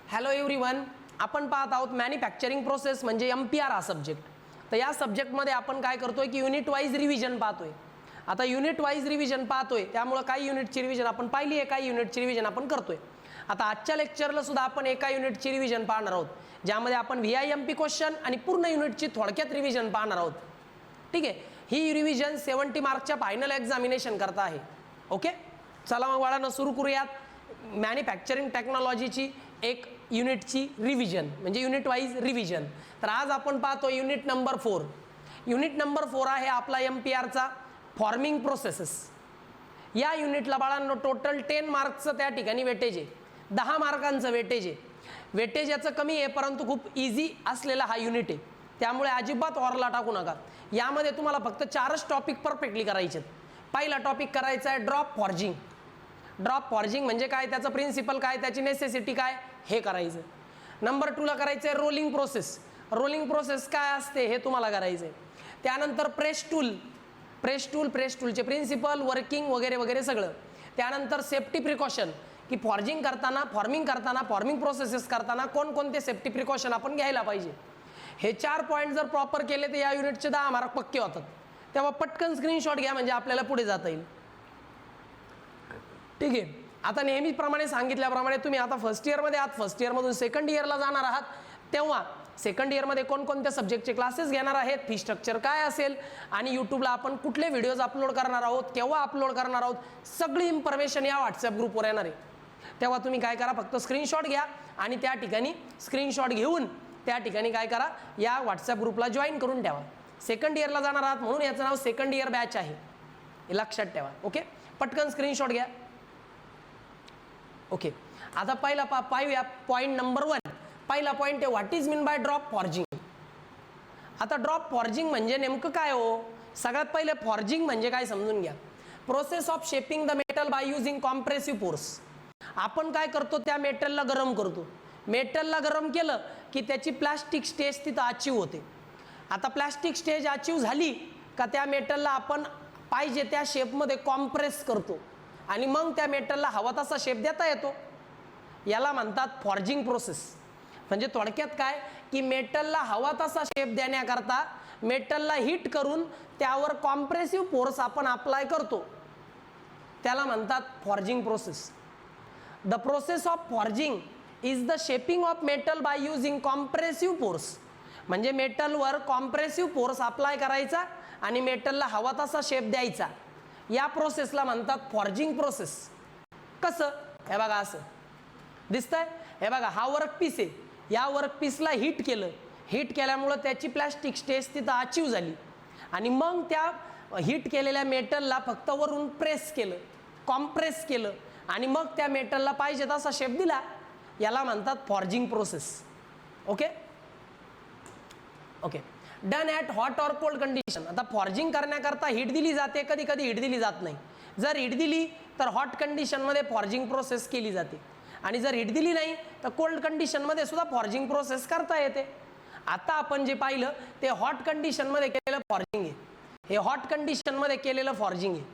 Hello everyone, आपण पाहत आहोत मॅन्युफॅक्चरिंग प्रोसेस म्हणजे MPR हा सब्जेक्ट. तर या सब्जेक्टमध्ये आपण काय करतोय की युनिट वाईज रिव्हिजन पाहतोय. आता युनिट वाईज रिव्हिजन पाहतोय त्यामुळे काही युनिटची रिव्हिजन आपण पाहिली आहे, काही युनिटची रिव्हिजन आपण करतोय. आता आजच्या लेक्चरला सुद्धा आपण एका युनिटची रिव्हिजन पाहणार आहोत, ज्यामध्ये आपण VIMP क्वेश्चन आणि पूर्ण युनिटची थोडक्यात रिव्हिजन पाहणार आहोत. ठीक आहे, ही रिव्हिजन 70 मार्कच्या फायनल एक्झामिनेशन करता आहे. ओके, चला मग बाळांनो सुरू करूयात मॅन्युफॅक्चरिंग टेक्नॉलॉजीची एक युनिटची रिव्हिजन म्हणजे युनिट वाईज रिव्हिजन. तर आज आपण पाहतो युनिट नंबर 4. युनिट नंबर 4 आहे आपला MPRचा फॉर्मिंग प्रोसेसेस. या युनिटला बाळांनो टोटल 10 मार्क्सचं त्या ठिकाणी वेटेज आहे, 10 मार्कांचं वेटेज आहे. वेटेज याचं कमी आहे परंतु खूप इझी असलेला हा युनिट आहे, त्यामुळे अजिबात ऑरला टाकू नका. यामध्ये तुम्हाला फक्त 4च टॉपिक परफेक्टली करायचे आहेत. पहिला टॉपिक करायचा आहे ड्रॉप फॉर्जिंग. ड्रॉप फॉर्जिंग म्हणजे काय, त्याचं प्रिन्सिपल काय, त्याची नेसेसिटी काय, हे करायचं. नंबर 2ला करायचं आहे रोलिंग प्रोसेस. रोलिंग प्रोसेस काय असते हे तुम्हाला करायचं आहे. त्यानंतर प्रेस टूलचे प्रिन्सिपल, वर्किंग वगैरे वगैरे सगळं. त्यानंतर सेफ्टी प्रिकॉशन की फॉर्मिंग प्रोसेसेस करताना कोणकोणते सेफ्टी प्रिकॉशन आपण घ्यायला पाहिजे. हे 4 पॉईंट जर प्रॉपर केले तर या युनिटचे 10 मार्क पक्के होतात. तेव्हा पटकन स्क्रीनशॉट घ्या म्हणजे आपल्याला पुढे जाता येईल. ठीक आहे, आता नेहमीप्रमाणे सांगितल्याप्रमाणे तुम्ही आता फर्स्ट इयरमध्ये आहात, फर्स्ट इयरमधून सेकंड इयरला जाणार आहात, तेव्हा सेकंड इयरमध्ये कोणकोणत्या सब्जेक्टचे क्लासेस घेणार आहेत, फी स्ट्रक्चर काय असेल आणि यूट्यूबला आपण कुठले व्हिडिओज अपलोड करणार आहोत, केव्हा अपलोड करणार आहोत, सगळी इन्फॉर्मेशन या व्हॉट्सअप ग्रुपवर येणार आहे. तेव्हा तुम्ही काय करा, फक्त स्क्रीनशॉट घ्या आणि त्या ठिकाणी स्क्रीनशॉट घेऊन त्या ठिकाणी काय करा, या व्हॉट्सअप ग्रुपला जॉईन करून ठेवा. सेकंड इयरला जाणार आहात म्हणून याचं नाव सेकंड इयर बॅच आहे, हे लक्षात ठेवा. ओके, पटकन स्क्रीनशॉट घ्या. ओके, आता पहिला पाहूया पॉईंट नंबर 1. पहिला पॉईंट आहे what is mean by drop forging. आता ड्रॉप फॉर्जिंग म्हणजे नेमकं काय हो. सगळ्यात पहिले फॉर्जिंग म्हणजे काय समजून घ्या. Process of shaping the metal by using compressive force. आपण काय करतो, त्या मेटलला गरम करतो. मेटलला गरम केलं की त्याची प्लास्टिक स्टेज तिथं अचीव होते. आता प्लास्टिक स्टेज अचीव झाली का त्या मेटलला आपण पाहिजे त्या शेपमध्ये कॉम्प्रेस करतो आणि मग त्या मेटलला हवा तसा शेप देता येतो. याला म्हणतात फॉर्जिंग प्रोसेस. म्हणजे थोडक्यात काय की मेटलला हवा तसा शेप देण्याकरता मेटलला हीट करून त्यावर कॉम्प्रेसिव्ह फोर्स आपण अप्लाय करतो, त्याला म्हणतात forging process. The process of forging is the shaping of metal by using compressive force. म्हणजे मेटलवर कॉम्प्रेसिव्ह फोर्स अप्लाय करायचा आणि मेटलला हवा तसा शेप द्यायचा. या प्रोसेसला म्हणतात फॉर्जिंग प्रोसेस. कसं, हे बघा असं दिसतंय. हे बघा हा वर्कपीस आहे, या वर्कपीसला हीट केलं, हीट केल्यामुळं त्याची प्लॅस्टिक स्टेज तिथं अचीव झाली आणि मग त्या हीट केलेल्या मेटलला फक्त वरून प्रेस केलं, कॉम्प्रेस केलं आणि मग त्या मेटलला पाहिजे तसा शेप दिला. याला म्हणतात forging process. Okay okay, done at hot or cold condition. आता फॉर्जिंग करण्याकरता हीट दिली जाते, कधी कधी हीट दिली जात नाही. जर हीट दिली तर हॉट कंडिशनमध्ये फॉर्जिंग प्रोसेस केली जाते आणि जर हीट दिली नाही तर कोल्ड कंडिशनमध्ये सुद्धा फॉर्जिंग प्रोसेस करता येते. आता आपण जे पाहिलं ते हॉट कंडिशनमध्ये केलेलं फॉर्जिंग आहे. हे हॉट कंडिशनमध्ये केलेलं फॉर्जिंग आहे.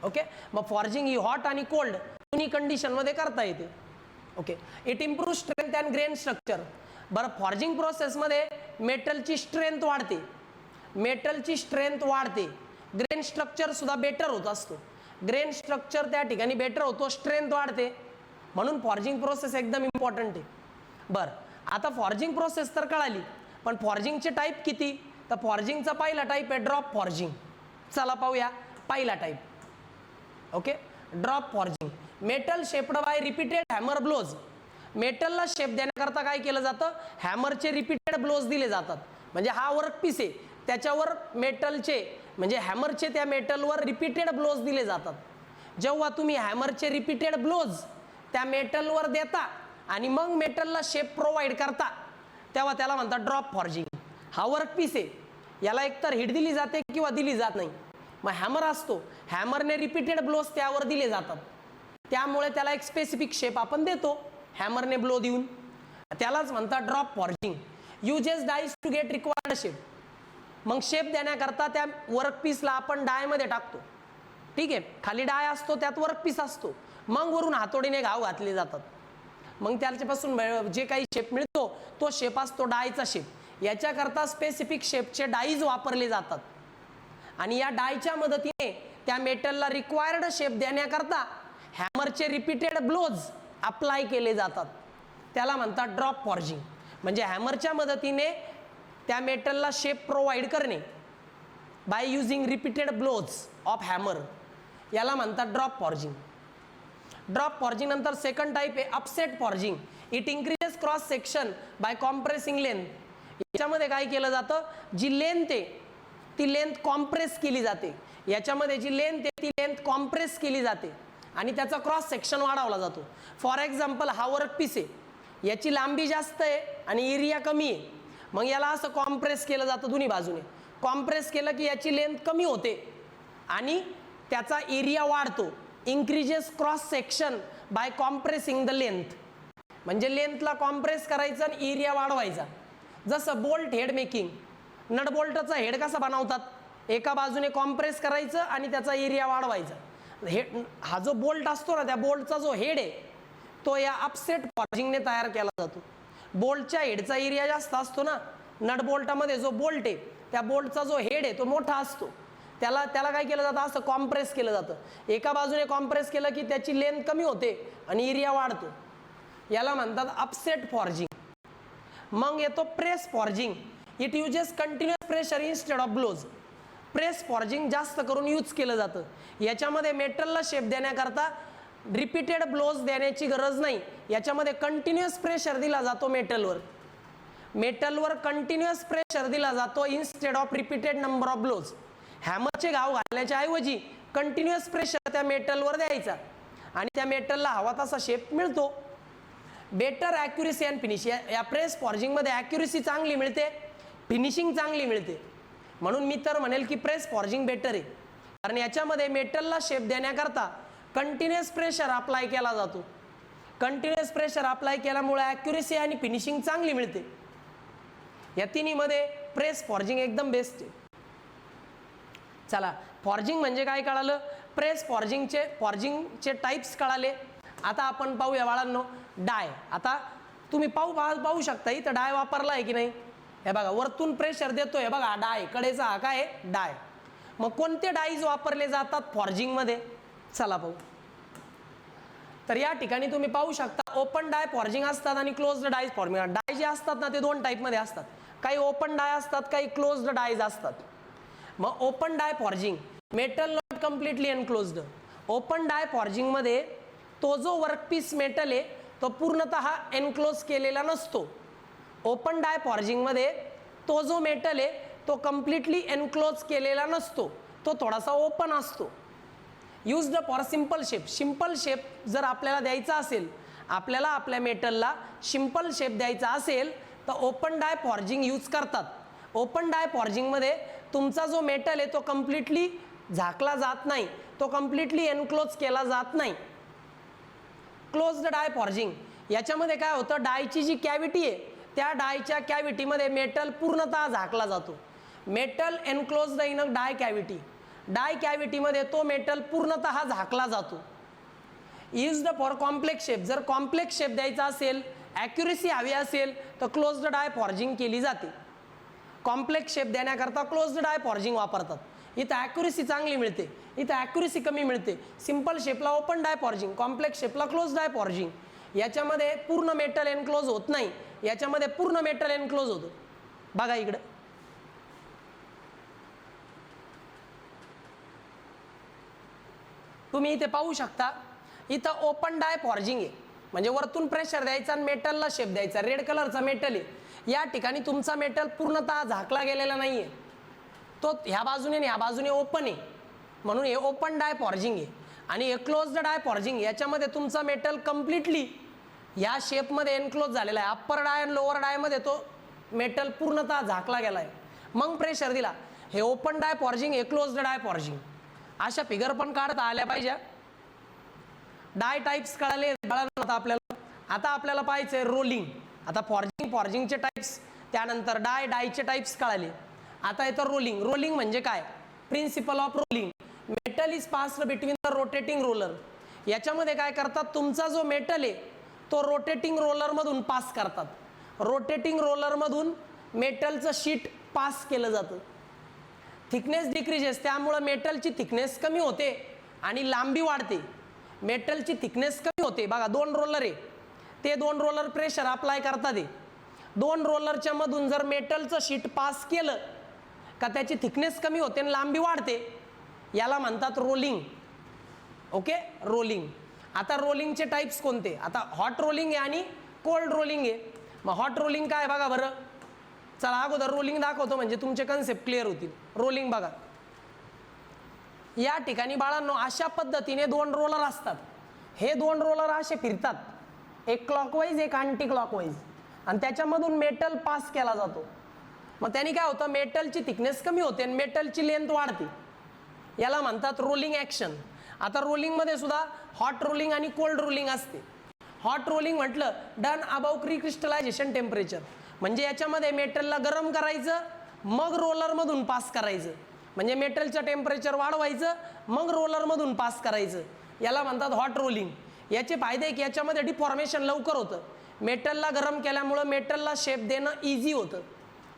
ओके, मग फॉर्जिंग ही हॉट आणि कोल्ड दोन्ही कंडिशनमध्ये करता येते. Okay, it improve strength and grain structure. बरं, फॉर्जिंग प्रोसेसमध्ये मेटलची स्ट्रेंथ वाढते, मेटलची स्ट्रेंथ वाढते, ग्रेन स्ट्रक्चर सुद्धा बेटर होत असतो. ग्रेन स्ट्रक्चर त्या ठिकाणी बेटर होतो, स्ट्रेंथ वाढते, म्हणून फॉर्जिंग प्रोसेस एकदम इम्पॉर्टंट आहे. बरं, आता फॉर्जिंग प्रोसेस तर कळाली, पण फॉर्जिंगचे टाईप किती. तर फॉर्जिंगचा पहिला टाईप आहे ड्रॉप फॉर्जिंग. चला पाहूया पहिला type. Okay, drop forging. Metal shaped by repeated hammer blows. मेटलला शेप देण्याकरता काय केलं जातं, हॅमरचे रिपीटेड ब्लोज दिले जातात. म्हणजे हा वर्कपीस आहे, त्याच्यावर मेटलचे म्हणजे हॅमरचे त्या मेटलवर रिपीटेड ब्लोज दिले जातात. जेव्हा तुम्ही हॅमरचे रिपीटेड ब्लोज त्या मेटलवर देता आणि मग मेटलला शेप प्रोव्हाइड करता, तेव्हा त्याला म्हणतात ड्रॉप फॉर्जिंग. हा वर्कपीस आहे, याला एकतर हीट दिली जाते किंवा दिली जात नाही. मग हॅमर असतो, हॅमरने रिपीटेड ब्लोज त्यावर दिले जातात, त्यामुळे त्याला एक स्पेसिफिक शेप आपण देतो हॅमरने ब्लो देऊन, त्यालाच म्हणतात drop forging. Uses dies to get required shape. मग शेप देण्याकरता त्या वर्कपीसला आपण डायमध्ये टाकतो. ठीक आहे, खाली डाय असतो, त्यात वर्कपीस असतो, मग वरून हातोडीने घाव घातले जातात. मग त्याच्यापासून जे काही शेप मिळतो तो शेप असतो डायचा शेप. याच्याकरता स्पेसिफिक शेपचे डाईज वापरले जातात आणि या डायच्या मदतीने त्या मेटलला रिक्वायर्ड शेप देण्याकरता हॅमरचे रिपीटेड ब्लोज अप्लाय केले जातात. त्याला म्हणतात ड्रॉप फॉर्जिंग. म्हणजे हॅमरच्या मदतीने त्या मेटलला शेप प्रोव्हाइड करणे by using repeated blows of hammer, याला म्हणतात ड्रॉप फॉर्जिंग. ड्रॉप फॉर्जिंग नंतर सेकंड टाइप आहे upset forging. It increases cross section by compressing length. याच्यामध्ये काय केलं जातं, जी लेंथ आहे ती लेंथ कॉम्प्रेस केली जाते. याच्यामध्ये जी लेंथ आहे ती लेंथ कॉम्प्रेस केली जाते आणि त्याचा क्रॉस सेक्शन वाढवला जातो. फॉर एक्झाम्पल हा वर्क पीस आहे, याची लांबी जास्त आहे आणि एरिया कमी आहे, मग याला असं कॉम्प्रेस केलं जातं दोन्ही बाजूने. कॉम्प्रेस केलं की याची लेंथ कमी होते आणि त्याचा एरिया वाढतो. Increases cross section by compressing the length. म्हणजे लेंथला कॉम्प्रेस करायचं आणि एरिया वाढवायचा. जसं बोल्ट हेड मेकिंग, नट बोल्टचा हेड कसा बनवतात, एका बाजूने कॉम्प्रेस करायचं आणि त्याचा एरिया वाढवायचा. हा जो बोल्ट असतो ना, त्या बोल्टचा जो हेड आहे तो या अपसेट फॉर्जिंगने तयार केला जातो. बोल्टच्या हेडचा एरिया जास्त असतो ना, नट बोल्टामध्ये जो बोल्ट आहे त्या बोल्टचा जो हेड आहे तो मोठा असतो. त्याला काय केलं जातं, असं कॉम्प्रेस केलं जातं. एका बाजूने कॉम्प्रेस केलं की त्याची लेंथ कमी होते आणि एरिया वाढतो. याला म्हणतात अपसेट फॉर्जिंग. मग येतो press forging. It uses continuous pressure instead of blows. Press forging जास्त करून यूज केलं जातं. याच्यामध्ये मेटलला शेप देण्याकरता रिपीटेड ब्लोज देण्याची गरज नाही. याच्यामध्ये कंटिन्युअस प्रेशर दिला जातो मेटलवर कंटिन्युअस प्रेशर दिला जातो instead of repeated number of blows. हॅमरचे घाव घालण्याच्या ऐवजी कंटिन्युअस प्रेशर त्या मेटलवर द्यायचा आणि त्या मेटलला हवा तसा शेप मिळतो. Better accuracy and finish. या प्रेस फॉर्जिंगमध्ये ॲक्युरेसी चांगली मिळते, फिनिशिंग चांगली मिळते. म्हणून मी तर म्हणेल की प्रेस फॉर्जिंग बेटर आहे, कारण याच्यामध्ये मेटलला शेप देण्याकरता कंटिन्युअस प्रेशर अप्लाय केला जातो. कंटिन्युअस प्रेशर अप्लाय केल्यामुळे ॲक्युरेसी आणि फिनिशिंग चांगली मिळते. या तिन्हीमध्ये प्रेस फॉर्जिंग एकदम बेस्ट आहे. चला, फॉर्जिंग म्हणजे काय कळालं, प्रेस फॉर्जिंगचे टाइप्स कळाले. आता आपण पाहूया बाळांनो डाय. आता तुम्ही पाहू शकता इथं डाय वापरला आहे की नाही. हे बघा वरतून प्रेशर देतोय, बघा डाय कडेचा हा काय डाय. मग कोणते डाईज वापरले जातात फॉर्जिंगमध्ये, चला पाहू. तर या ठिकाणी तुम्ही पाहू शकता ओपन डाय फॉर्जिंग असतात आणि क्लोज्ड डाय फॉर्जिंग. डाय जे असतात ना ते दोन टाईपमध्ये असतात. काही ओपन डाय असतात, काही क्लोज्ड डायज असतात. मग open die forging, metal not completely enclosed. Open die फॉर्जिंगमध्ये तो जो वर्कपीस मेटल आहे तो पूर्णतः एनक्लोज केलेला नसतो. ओपन डाय फॉर्जिंगमध्ये तो जो मेटल आहे तो कम्प्लिटली एनक्लोज केलेला नसतो, तो थोडासा ओपन असतो. Used for simple shape. Simple shape जर आपल्याला द्यायचा असेल, आपल्याला आपल्या मेटलला सिंपल शेप द्यायचा असेल तर ओपन डाय फॉर्जिंग यूज करतात. ओपन डाय फॉर्जिंगमध्ये तुमचा जो मेटल आहे तो कम्प्लिटली झाकला जात नाही, तो कम्प्लिटली एनक्लोज केला जात नाही. क्लोज्ड डाय फॉर्जिंग, याच्यामध्ये काय होतं, डायची जी कॅव्हिटी आहे त्या डायच्या कॅव्हिटीमध्ये मेटल पूर्णतः झाकला जातो. Metal enclosed in a die cavity. Die कॅव्हिटीमध्ये तो मेटल पूर्णतः झाकला जातो. Used for complex shape. जर कॉम्प्लेक्स शेप द्यायचा असेल, ॲक्युरेसी हवी असेल तर क्लोज्ड डाय फॉर्जिंग केली जाते. कॉम्प्लेक्स शेप देण्याकरता क्लोज्ड डाय फॉर्जिंग वापरतात. इथं ॲक्युरेसी चांगली मिळते, इथं ॲक्युरेसी कमी मिळते. Simple शेपला open die forging, complex शेपला close डाय फॉर्जिंग. याच्यामध्ये पूर्ण मेटल एनक्लोज होत नाही, याच्यामध्ये पूर्ण मेटल एनक्लोज होतं. बघा इकडं तुम्ही इथे पाहू शकता, इथं ओपन डाय फॉर्जिंग आहे. म्हणजे वरतून प्रेशर द्यायचा आणि मेटलला शेप द्यायचा. रेड कलरचा मेटल आहे, या ठिकाणी तुमचा मेटल पूर्णतः झाकला गेलेला नाही आहे, तो ह्या बाजूने आणि ह्या बाजूने ओपन आहे, म्हणून हे ओपन डाय फॉर्जिंग आहे. आणि हे क्लोज्ड डाय फॉर्जिंग, याच्यामध्ये तुमचा मेटल कम्प्लिटली या शेपमध्ये एनक्लोज झालेला आहे. अप्पर डाय आणि लोअर डायमध्ये तो मेटल पूर्णतः झाकला गेला आहे, मग प्रेशर दिला. हे ओपन डाय फॉर्जिंग, हे क्लोज्ड डाय फॉर्जिंग. अशा फिगर पण काढता आल्या पाहिजे. डाय टाइप्स कळाले आपल्याला. आता आपल्याला पाहायचंय रोलिंग. आता फॉर्जिंगचे टाइप्स, त्यानंतर डायचे टाइप्स कळाले. आता येतं रोलिंग. रोलिंग म्हणजे काय, principle of rolling. Metal is passed between the rotating roller. याच्यामध्ये काय करतात, तुमचा जो मेटल आहे तो रोटेटिंग रोलरमधून पास करतात. रोटेटिंग रोलरमधून मेटलचं शीट पास केलं जातं. थिकनेस डिक्रीजेस, त्यामुळं मेटलची थिकनेस कमी होते आणि लांबी वाढते. मेटलची थिकनेस कमी होते. बघा 2 रोलर आहे, ते 2 रोलर प्रेशर अप्लाय करतात. 2 रोलरच्या मधून जर मेटलचं शीट पास केलं का त्याची थिकनेस कमी होते आणि लांबी वाढते. याला म्हणतात रोलिंग. Okay, rolling. आता रोलिंगचे टाइप्स कोणते? आता हॉट रोलिंग आहे आणि कोल्ड रोलिंग आहे. मग हॉट रोलिंग काय बघा बरं. चला अगोदर रोलिंग दाखवतो म्हणजे तुमचे कन्सेप्ट क्लिअर होतील. रोलिंग बघा, या ठिकाणी बाळांनो अशा पद्धतीने 2 रोलर असतात. हे 2 रोलर असे फिरतात, एक क्लॉकवाईज एक अँटी क्लॉकवाईज, आणि त्याच्यामधून मेटल पास केला जातो. मग त्याने काय होतं, मेटलची थिकनेस कमी होते आणि मेटलची लेंथ वाढते. याला म्हणतात रोलिंग ॲक्शन. आता रोलिंगमध्ये सुद्धा हॉट रोलिंग आणि कोल्ड रोलिंग असते. हॉट रोलिंग म्हटलं डन अबाव क्रिस्टलायझेशन टेम्परेचर, म्हणजे याच्यामध्ये मेटलला गरम करायचं मग रोलरमधून पास करायचं. म्हणजे मेटलचं टेम्परेचर वाढवायचं मग रोलरमधून पास करायचं. याला म्हणतात हॉट रोलिंग. याचे फायदे की याच्यामध्ये डिफॉर्मेशन लवकर होतं. मेटलला गरम केल्यामुळं मेटलला शेप देणं इझी होतं,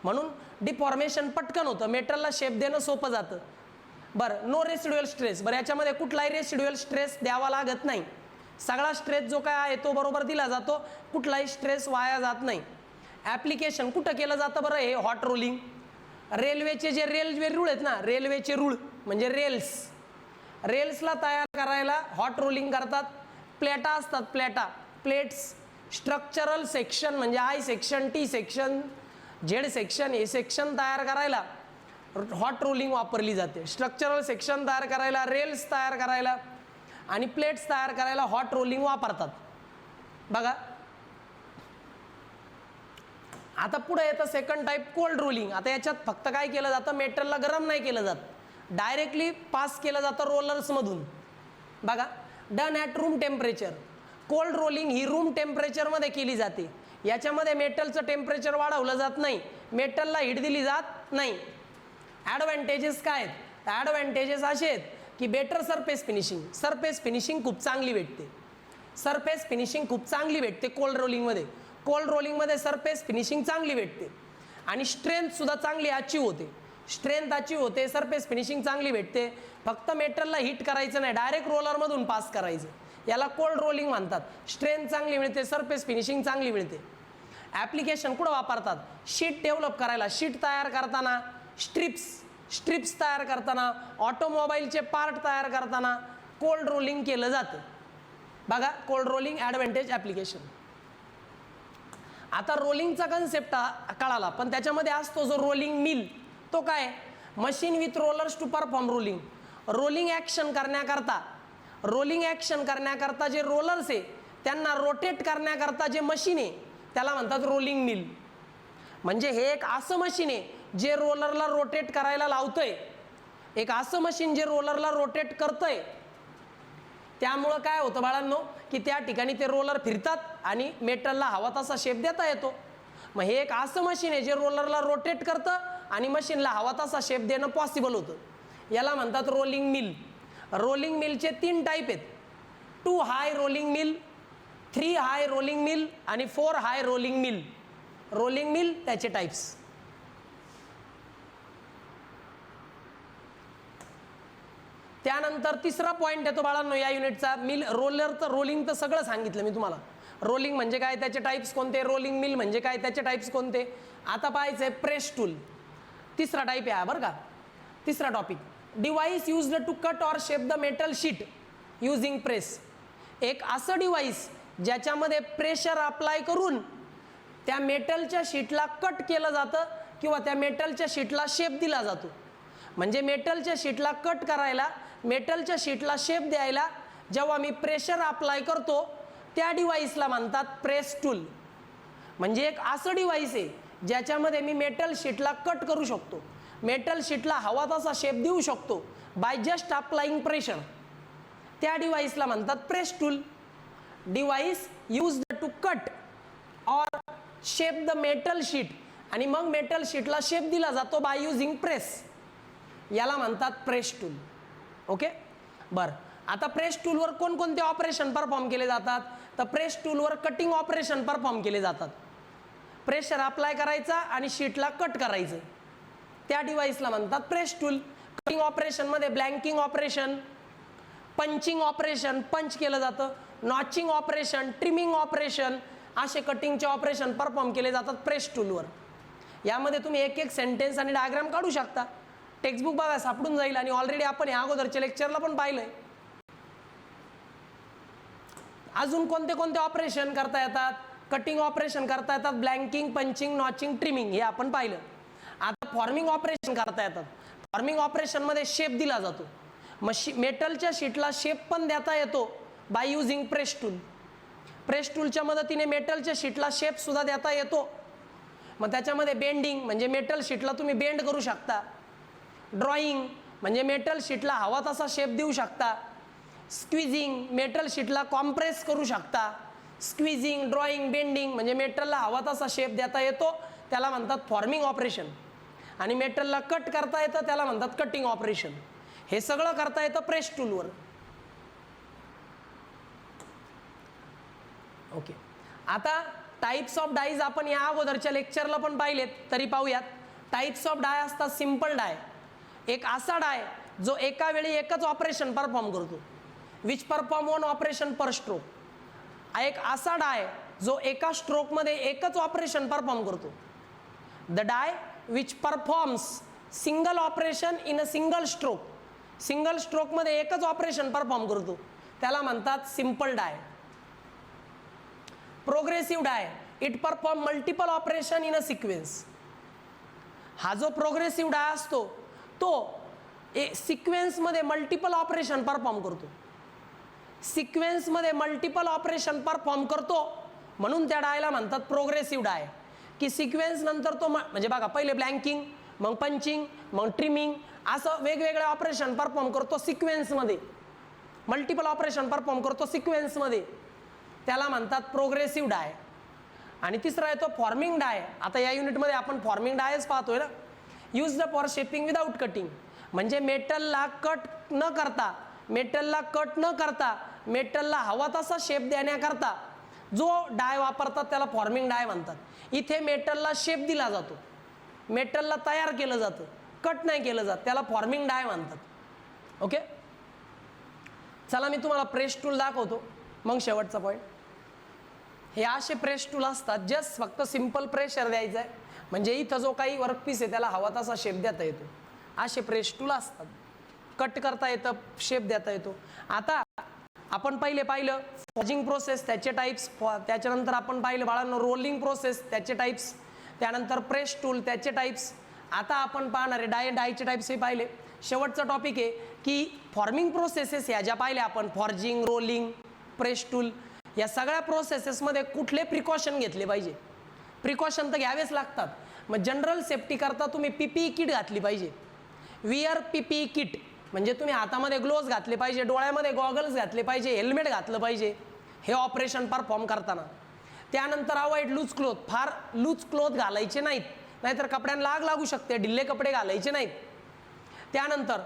म्हणून डिफॉर्मेशन पटकन होतं, मेटलला शेप देणं सोपं जातं. बरं, नो रेसिड्युअल स्ट्रेस. बरं, याच्यामध्ये कुठलाही रेसिड्युअल स्ट्रेस द्यावा लागत नाही. सगळा स्ट्रेस जो काय आहे तो बरोबर दिला जातो, कुठलाही स्ट्रेस वाया जात नाही. ॲप्लिकेशन कुठं केलं जातं बरं हे हॉट रोलिंग? रेल्वेचे जे रेल्वे रूळ आहेत ना, रेल्वेचे रूळ म्हणजे रेल्सला तयार करायला हॉट रोलिंग करतात. प्लेटा असतात, प्लेट्स, स्ट्रक्चरल सेक्शन म्हणजे I section, T section, Z section, हे सेक्शन तयार करायला हॉट रोलिंग वापरली जाते. स्ट्रक्चरल सेक्शन तयार करायला, रेल्स तयार करायला आणि प्लेट्स तयार करायला हॉट रोलिंग वापरतात. बघा आता पुढे येतं सेकंड टाईप कोल्ड रोलिंग. आता याच्यात फक्त काय केलं जातं, मेटलला गरम नाही केलं जात, डायरेक्टली पास केलं जातं रोलर्समधून. बघा, done at room temperature. Cold rolling ही रूम टेम्परेचरमध्ये केली जाते. याच्यामध्ये मेटलचं टेम्परेचर वाढवलं जात नाही, मेटलला हीट दिली जात नाही. ॲडव्हान्टेजेस काय आहेत? तर ॲडव्हान्टेजेस असे आहेत की better surface finishing. Surface finishing खूप चांगली भेटते. सरफेस फिनिशिंग खूप चांगली भेटते कोल्ड रोलिंगमध्ये. कोल्ड रोलिंगमध्ये सरफेस फिनिशिंग चांगली भेटते आणि स्ट्रेंथसुद्धा चांगली अचीव होते. स्ट्रेंथ अचीव होते, सरफेस फिनिशिंग चांगली भेटते. फक्त मेटलला हीट करायचं नाही, डायरेक्ट रोलरमधून पास करायचं. याला कोल्ड रोलिंग म्हणतात. स्ट्रेंथ चांगली मिळते, सरफेस फिनिशिंग चांगली मिळते. ॲप्लिकेशन कुठं वापरतात? शीट डेव्हलप करायला, शीट तयार करताना, स्ट्रिप्स तयार करताना, ऑटोमोबाईलचे पार्ट तयार करताना कोल्ड रोलिंग केलं जातं. बघा, कोल्ड रोलिंग ॲडव्हान्टेज ॲप्लिकेशन. आता रोलिंगचा कन्सेप्ट कळाला, पण त्याच्यामध्ये असतो जो रोलिंग मिल, तो काय? Machine with rollers to perform rolling. Rolling action करण्याकरता जे रोलर्स आहे त्यांना रोटेट करण्याकरता जे मशीन आहे त्याला म्हणतात रोलिंग मिल. म्हणजे हे एक असं मशीन आहे जे रोलरला रोटेट करायला लावतंय, एक असं मशीन जे रोलरला रोटेट करतंय. त्यामुळं काय होतं बाळांनो की त्या ठिकाणी ते रोलर फिरतात आणि मेटलला हवा तसा शेप देता येतो. मग हे एक असं मशीन आहे जे रोलरला रोटेट करतं आणि मशीनला हवा तसा शेप देणं पॉसिबल होतं. याला म्हणतात रोलिंग मिल. रोलिंग मिलचे 3 टाईप आहेत: 2 हाय रोलिंग मिल, 3 हाय रोलिंग मिल आणि 4 हाय रोलिंग मिल. रोलिंग मिल त्याचे टाईप्स. त्यानंतर तिसरा पॉईंट येतो बाळांनो या युनिटचा, मिल. रोलिंग तर सगळं सांगितलं मी तुम्हाला. रोलिंग म्हणजे काय, त्याचे टाईप्स कोणते, रोलिंग मिल म्हणजे काय, त्याचे टाईप्स कोणते. आता पाहायचं आहे प्रेस टूल. तिसरा टाईप आहे बरं का, तिसरा topic. Device used to cut or shape the metal sheet using press. एक असं डिव्हाइस ज्याच्यामध्ये प्रेशर अप्लाय करून त्या मेटलच्या शीटला कट केलं जातं किंवा त्या मेटलच्या शीटला शेप दिला जातो. म्हणजे मेटलच्या शीटला कट करायला, मेटलच्या शीटला शेप द्यायला जेव्हा मी प्रेशर अप्लाय करतो त्या डिव्हाइसला म्हणतात प्रेस टूल. म्हणजे एक असं डिव्हाइस आहे ज्याच्यामध्ये मी मेटल शीटला कट करू शकतो, मेटल शीटला हवा तसा शेप देऊ शकतो बाय जस्ट अप्लाइंग प्रेशर. त्या डिव्हाइसला म्हणतात press tool. Device used to cut or shape the metal sheet, आणि मग मेटल शीटला शेप दिला जातो बाय युझिंग प्रेस. याला म्हणतात प्रेस टूल. ओके, बरं. आता प्रेस टूलवर कोणकोणते ऑपरेशन परफॉर्म केले जातात? तर प्रेस टूलवर कटिंग ऑपरेशन परफॉर्म केले जातात. प्रेशर अप्लाय करायचा आणि शीटला कट करायचं, त्या डिव्हाइसला म्हणतात प्रेस टूल. कटिंग ऑपरेशनमध्ये ब्लँकिंग ऑपरेशन, पंचिंग ऑपरेशन, पंच केलं जातं, नॉचिंग ऑपरेशन, ट्रिमिंग ऑपरेशन, असे कटिंगचे ऑपरेशन परफॉर्म केले जातात प्रेस टूलवर. यामध्ये तुम्ही एक एक सेंटेन्स आणि डायग्राम काढू शकता. टेक्स्टबुक बघा सापडून जाईल आणि ऑलरेडी आपण या अगोदरच्या लेक्चरला पण पाहिलंय. अजून कोणते कोणते ऑपरेशन करता येतात? कटिंग ऑपरेशन करता येतात, ब्लँकिंग, पंचिंग, नॉचिंग, ट्रिमिंग हे आपण पाहिलं. आता फॉर्मिंग ऑपरेशन करता येतात. फॉर्मिंग ऑपरेशनमध्ये शेप दिला जातो. मेटलच्या शीटला शेप पण देता येतो by using press tool. Press टूलच्या मदतीने मेटलच्या शीटला शेप सुद्धा देता येतो. मग त्याच्यामध्ये बेंडिंग म्हणजे मेटल शीटला तुम्ही बेंड करू शकता. ड्रॉइंग म्हणजे मेटल शीटला हवा तसा शेप देऊ शकता. स्क्विझिंग मेटल शीटला कॉम्प्रेस करू शकता. स्क्विझिंग, ड्रॉइंग, बेंडिंग म्हणजे मेटलला हवा तसा शेप देता येतो, त्याला म्हणतात फॉर्मिंग ऑपरेशन. आणि मेटलला कट करता येतं, त्याला म्हणतात कटिंग ऑपरेशन. हे सगळं करता येतं प्रेस टूलवर. ओके, आता टाइप्स ऑफ डाईज आपण या अगोदरच्या लेक्चरला पण पाहिलेत, तरी पाहूयात. टाइप्स ऑफ डाय असतात सिंपल डाय, एक असा डाय जो एका वेळी एकच ऑपरेशन परफॉर्म करतो, which perform one operation per stroke. एक असा डाय जो एका स्ट्रोकमध्ये एकच ऑपरेशन परफॉर्म करतो. The die which performs single operation in a single stroke. Single स्ट्रोकमध्ये एकच ऑपरेशन परफॉर्म करतो, त्याला म्हणतात simple die. Progressive die, it performs multiple operation in a sequence. हा जो प्रोग्रेसिव्ह डाय असतो तो सिक्वेन्समध्ये मल्टिपल ऑपरेशन परफॉर्म करतो. सिक्वेन्समध्ये मल्टिपल ऑपरेशन परफॉर्म करतो म्हणून त्या डायला म्हणतात प्रोग्रेसिव्ह डाय. की सिक्वेन्स नंतर तो म्हणजे बघा पहिले ब्लँकिंग, मग पंचिंग, मग ट्रिमिंग, असं वेगवेगळे ऑपरेशन परफॉर्म करतो सिक्वेन्समध्ये. मल्टिपल ऑपरेशन परफॉर्म करतो सिक्वेन्समध्ये, त्याला म्हणतात प्रोग्रेसिव्ह डाय. आणि तिसरा येतो फॉर्मिंग डाय. आता या युनिटमध्ये आपण फॉर्मिंग डायच पाहतोय ना. Used for shaping without cutting म्हणजे मेटलला कट न करता, मेटलला हवा तसा शेप देण्याकरता जो डाय वापरतात त्याला फॉर्मिंग डाय म्हणतात. इथे मेटलला शेप दिला जातो, मेटलला तयार केलं जातं, कट नाही केलं जात, त्याला फॉर्मिंग डाय म्हणतात. ओके, चला मी तुम्हाला प्रेस टूल दाखवतो, मग शेवटचा पॉईंट. हे असे प्रेस टूल असतात, जस्ट फक्त सिंपल प्रेशर द्यायचं आहे म्हणजे इथं जो काही वर्कपीस आहे त्याला हवा तसा शेप देता येतो. असे प्रेस टूल असतात. कट करता येतं, शेप देता येतो. आता आपण पाहिलं फॉर्जिंग प्रोसेस, त्याचे टाइप्स. त्याच्यानंतर आपण पाहिलं बाळांनो रोलिंग प्रोसेस, त्याचे टाइप्स. त्यानंतर प्रेस टूल, त्याचे टाइप्स. आता आपण पाहणार आहे डायचे टाइप्स हे पाहिले. शेवटचा टॉपिक आहे की फॉर्मिंग प्रोसेसेस ह्या ज्या पाहिल्या आपण, फॉर्जिंग, रोलिंग, प्रेस टूल, या सगळ्या प्रोसेसेसमध्ये कुठले प्रिकॉशन घेतले पाहिजे. प्रिकॉशन तर घ्यावेच लागतात. मग जनरल सेफ्टी करता तुम्ही PPE किट घातली पाहिजे. विअर PPE किट म्हणजे तुम्ही हातामध्ये ग्लोव्ज घातले पाहिजे, डोळ्यामध्ये गॉगल्स घातले पाहिजे, हेल्मेट घातलं पाहिजे हे ऑपरेशन परफॉर्म करताना. त्यानंतर अवॉइड लूज क्लोथ, फार लूज क्लोथ घालायचे नाहीत, नाहीतर कपड्यांना आग लागू शकते. ढिल्ले कपडे घालायचे नाहीत. त्यानंतर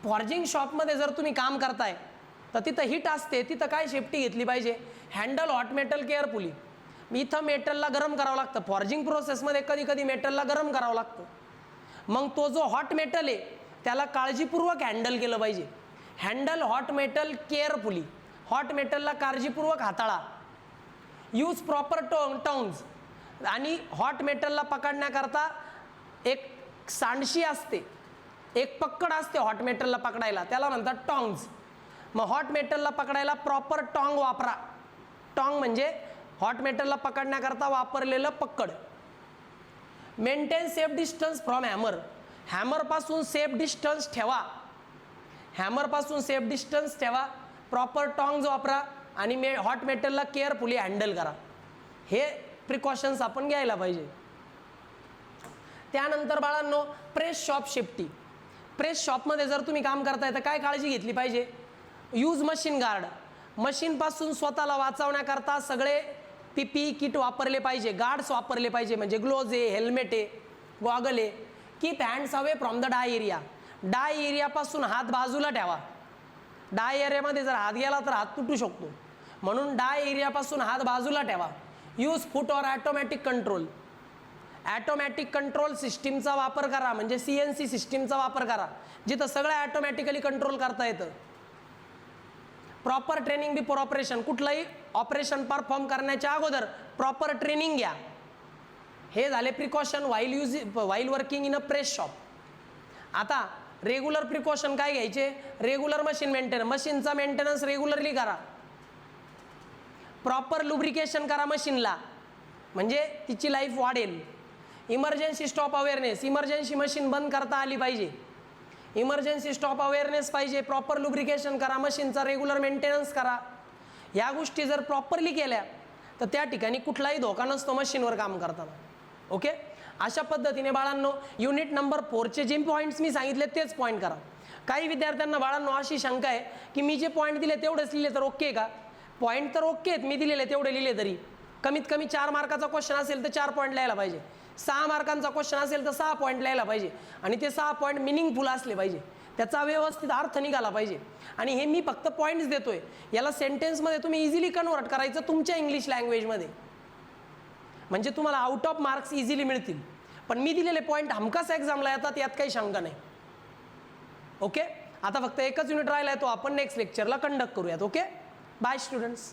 फॉर्जिंग शॉपमध्ये जर तुम्ही काम करताय तर तिथं हीट असते, तिथं काय सेफ्टी घेतली पाहिजे. Handle hot metal carefully. इथं मेटलला गरम करावं लागतं. फॉर्जिंग प्रोसेसमध्ये कधी कधी मेटलला गरम करावं लागतं. मग तो जो हॉट मेटल आहे त्याला काळजीपूर्वक हँडल केलं पाहिजे. Handle hot metal carefully. Hot मेटलला काळजीपूर्वक हाताळा. Use proper tongs. आणि हॉट मेटलला पकडण्याकरता एक सांडशी असते, एक पक्कड असते हॉट मेटलला पकडायला, त्याला म्हणतात टॉंग्स. मग हॉट मेटलला पकडायला प्रॉपर टॉंग वापरा. टॉंग म्हणजे हॉट मेटलला पकडण्याकरता वापरलेलं पक्कड. Maintain safe distance from hammer. हॅमरपासून सेफ डिस्टन्स ठेवा. हॅमरपासून सेफ डिस्टन्स ठेवा. प्रॉपर टॉंग्स वापरा आणि हॉट मेटलला केअरफुली हँडल करा. हे प्रिकॉशन्स आपण घ्यायला पाहिजे. त्यानंतर बाळांनो प्रेस शॉप सेफ्टी. प्रेस शॉपमध्ये जर तुम्ही काम करताय तर काय काळजी घेतली पाहिजे. Use machine guard. मशीनपासून स्वतःला वाचवण्याकरता सगळे PPE किट वापरले पाहिजे, गार्ड्स वापरले पाहिजे म्हणजे ग्लोव्ज आहे, हेल्मेट आहे, गॉगल आहे. Keep hands away from the die area. Die एरियापासून हात बाजूला ठेवा. डाय एरियामध्ये जर हात गेला तर हात तुटू शकतो. म्हणून डाय एरियापासून हात बाजूला ठेवा. Use foot or automatic control. Automatic control सिस्टीमचा वापर करा, म्हणजे CNC सिस्टीमचा वापर करा, जिथं सगळं ॲटोमॅटिकली कंट्रोल करता येतं. Proper training before operation. कुठलंही ऑपरेशन परफॉर्म करण्याच्या अगोदर प्रॉपर ट्रेनिंग घ्या. हे झाले precaution while working in a press shop. आता रेग्युलर प्रिकॉशन काय घ्यायचे? Regular machine maintenance. मशीनचा मेंटेनन्स रेग्युलरली करा. प्रॉपर लुब्रिकेशन करा मशीनला, म्हणजे तिची लाईफ वाढेल. Emergency stop awareness. Emergency machine बंद करता आली पाहिजे. इमर्जन्सी स्टॉप अवेअरनेस पाहिजे. प्रॉपर लुब्रिकेशन करा, मशीनचा रेग्युलर मेंटेनन्स करा. या गोष्टी जर प्रॉपरली केल्या तर त्या ठिकाणी कुठलाही धोका नसतो मशीनवर काम करताना. ओके, अशा पद्धतीने बाळांनो युनिट नंबर 4चे जे पॉईंट्स मी सांगितले तेच पॉईंट करा. काही विद्यार्थ्यांना बाळांनो अशी शंका आहे की मी जे पॉईंट दिले तेवढेच लिहिले तर ओके का? पॉईंट तर ओके आहेत, मी दिलेले तेवढे लिहिले तरी. कमीत कमी 4 मार्काचा क्वेश्चन असेल तर 4 पॉईंट लिहायला पाहिजे. 6 मार्कांचा क्वेश्चन असेल तर 6 पॉईंट लिहायला पाहिजे. आणि ते 6 पॉईंट मिनिंगफुल असले पाहिजे, त्याचा व्यवस्थित अर्थ निघाला पाहिजे. आणि हे मी फक्त पॉईंट्स देतोय, याला सेंटेन्समध्ये तुम्ही इझिली कन्वर्ट करायचं तुमच्या इंग्लिश लँग्वेजमध्ये, म्हणजे तुम्हाला आउट ऑफ मार्क्स इझिली मिळतील. पण मी दिलेले पॉईंट हमखास एक्झामला येतात, यात काही शंका नाही. ओके, आता फक्त एकच युनिट राहिला आहे, तो आपण नेक्स्ट लेक्चरला कंडक्ट करूयात. Okay, bye students.